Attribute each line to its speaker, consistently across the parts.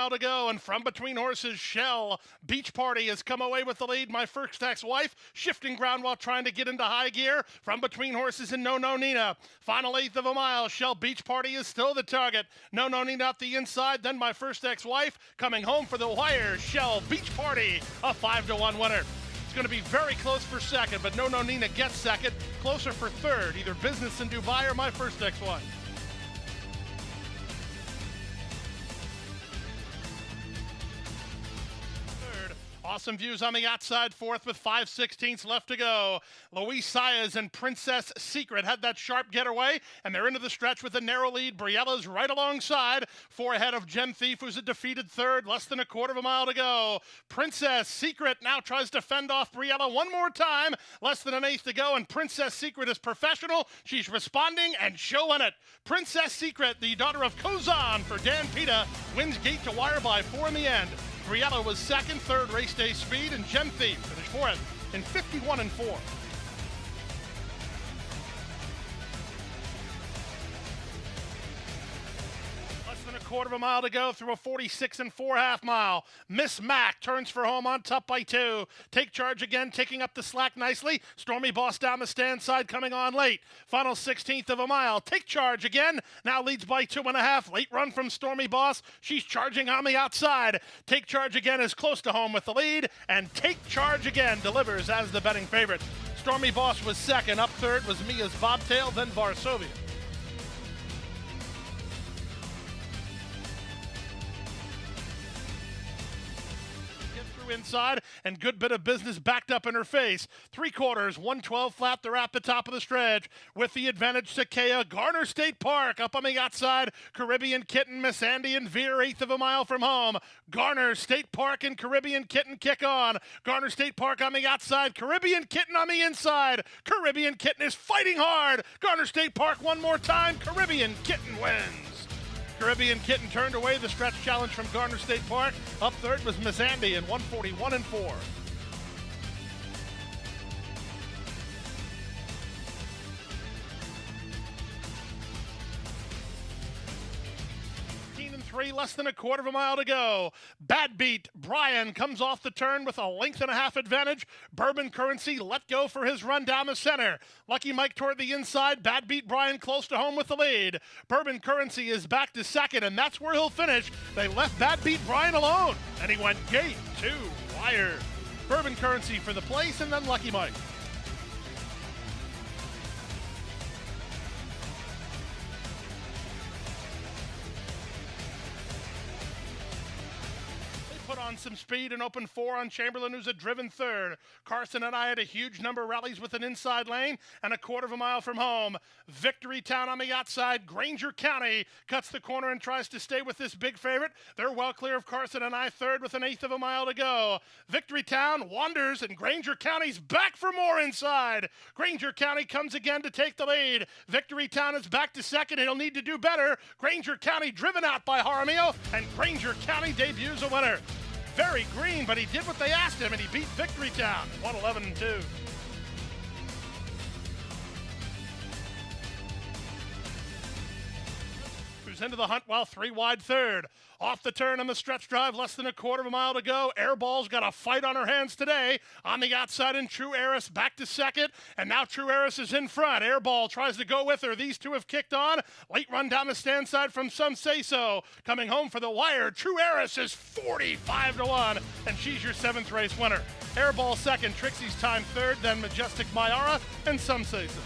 Speaker 1: mile to go, and from between horses, Shell Beach Party has come away with the lead. My first ex-wife shifting ground while trying to get into high gear. From between horses and No Nina. Final eighth of a mile, Shell Beach Party is still the target. No Nina up the inside, then My First Ex-Wife coming home for the wire. Shell Beach Party, a 5-1 winner. It's going to be very close for second, but No Nina gets second. Closer for third, either Business in Dubai or My First Ex-Wife. Awesome Views on the outside, fourth with 5/16 left to go. Zayas and Princess Secret had that sharp getaway, and they're into the stretch with a narrow lead. Briella's right alongside, 4 ahead of Gem Thief, who's a defeated third, less than a quarter of a mile to go. Princess Secret now tries to fend off Briella one more time, less than an eighth to go, and Princess Secret is professional. She's responding and showing it. Princess Secret, the daughter of Kozan for Dan Pita, wins gate to wire by 4 in the end. Briella was second, third race day speed, and Gem Thief finished fourth in 51-4. Less than a quarter of a mile to go through a 46-4 half mile. Miss Mac turns for home on top by 2. Take Charge again, taking up the slack nicely. Stormy Boss down the stand side, coming on late. Final 16th of a mile. Take Charge again, now leads by 2.5. Late run from Stormy Boss. She's charging on the outside. Take Charge again is close to home with the lead, and Take Charge again delivers as the betting favorite. Stormy Boss was second. Up third was Mia's Bobtail, then Varsovia. Inside, and good bit of business backed up in her face. 3/4, 112 flat. They're at the top of the stretch with the advantage. Sakea, Garner State Park up on the outside. Caribbean Kitten, Miss Andy and Veer, eighth of a mile from home. Garner State Park and Caribbean Kitten kick on. Garner State Park on the outside. Caribbean Kitten on the inside. Caribbean Kitten is fighting hard. Garner State Park one more time. Caribbean Kitten wins. Caribbean Kitten turned away the stretch challenge from Garner State Park. Up third was Miss Andy in 141-4. Less than a quarter of a mile to go. Bad Beat Brian comes off the turn with a length and a half advantage. Bourbon Currency let go for his run down the center. Lucky Mike toward the inside. Bad Beat Brian close to home with the lead. Bourbon Currency is back to second, and that's where he'll finish. They left Bad Beat Brian alone, and he went gate to wire. Bourbon Currency for the place, and then Lucky Mike. Put on some speed and open 4 on Chamberlain, who's a driven third. Carson and I had a huge number of rallies with an inside lane and a quarter of a mile from home. Victory Town on the outside. Granger County cuts the corner and tries to stay with this big favorite. They're well clear of Carson and I, third with an eighth of a mile to go. Victory Town wanders, and Granger County's back for more inside. Granger County comes again to take the lead. Victory Town is back to second. He'll need to do better. Granger County driven out by Jaramillo, and Granger County debuts a winner. Very green, but he did what they asked him, and he beat Victory Town 111-2. Who's into the hunt while 3 wide third. Off the turn on the stretch drive, less than a quarter of a mile to go. Airball's got a fight on her hands today. On the outside, and True Eros back to second, and now True Eros is in front. Airball tries to go with her. These two have kicked on. Late run down the stand side from Some Say So. Coming home for the wire, True Eros is 45-1, and she's your 7th race winner. Airball second, Trixie's time third, then Majestic Mayara, and Some Say So.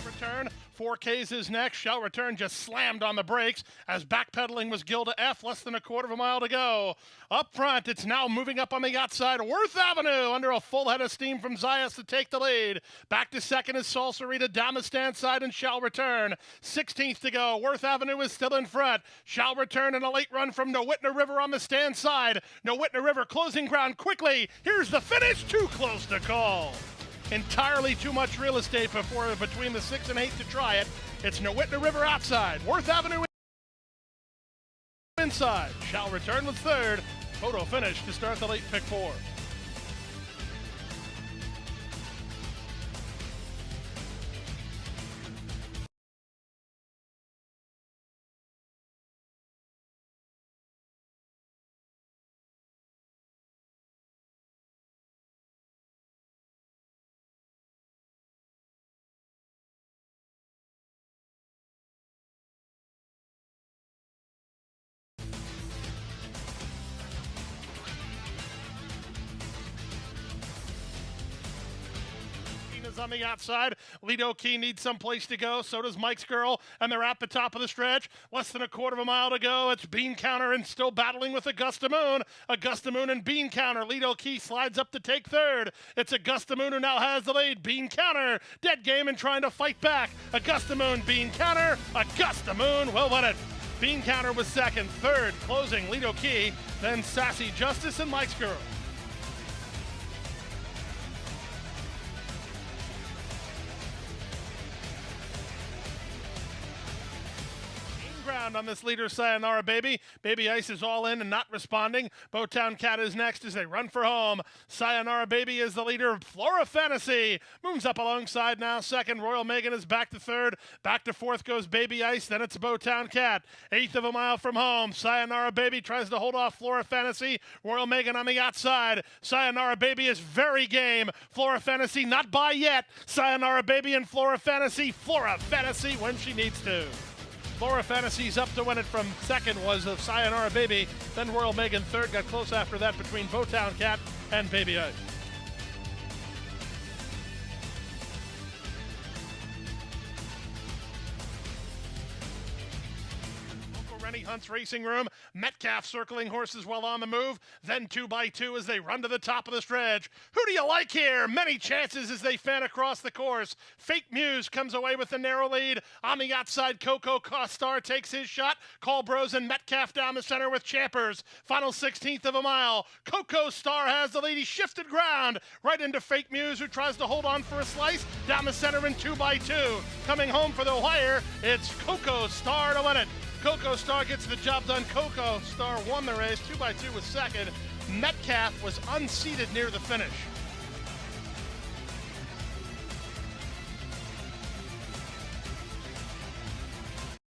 Speaker 1: Return. 4Ks is next. Shall Return just slammed on the brakes as backpedaling was Gilda F. Less than a quarter of a mile to go. Up front, it's now moving up on the outside. Worth Avenue under a full head of steam from Zayas to take the lead. Back to second is Salsarita down the stand side, and Shall Return. 16th to go. Worth Avenue is still in front. Shall Return and a late run from Nowitna River on the stand side. Nowitna River closing ground quickly. Here's the finish. Too close to call. Entirely too much real estate between the 6 and 8 to try it. It's Nowitna River outside. Worth Avenue inside. Shall Return with third. Photo finish to start the late pick 4. is on the outside. Lead Okey needs some place to go. So does Mike's Girl, and they're at the top of the stretch. Less than a quarter of a mile to go. It's Bean Counter and still battling with Augusta Moon. Augusta Moon and Bean Counter. Lead Okey slides up to take third. It's Augusta Moon who now has the lead. Bean Counter dead game and trying to fight back. Augusta Moon, Bean Counter. Augusta Moon will win it. Bean Counter was second. Third, closing, Lead Okey. Then Sassy Justice and Mike's Girl. Ground on this leader, Sayonara Baby. Baby Ice is all in and not responding. Bowtown Cat is next as they run for home. Sayonara Baby is the leader. Flora Fantasy moves up alongside now. Second, Royal Megan is back to third. Back to fourth goes Baby Ice. Then it's Bowtown Cat. Eighth of a mile from home. Sayonara Baby tries to hold off Flora Fantasy. Royal Megan on the outside. Sayonara Baby is very game. Flora Fantasy not by yet. Sayonara Baby and Flora Fantasy. Flora Fantasy when she needs to. Flora Fantasy's up to win it from second was of Sayonara Baby. Then Royal Megan third. Got close after that between Bowtown Cat and Baby Ice. Rennie Hunt's Racing Room. Metcalf circling horses while on the move. Then 2x2 as they run to the top of the stretch. Who do you like here? Many chances as they fan across the course. Fake Muse comes away with the narrow lead. On the outside, Coco Star takes his shot. Colbros and Metcalf down the center with Champers. Final 16th of a mile. Coco Star has the lead. He shifted ground right into Fake Muse, who tries to hold on for a slice. Down the center in 2x2. Coming home for the wire, it's Coco Star to win it. Coco Star gets the job done. Coco Star won the race. 2x2 was second. Metcalf was unseated near the finish.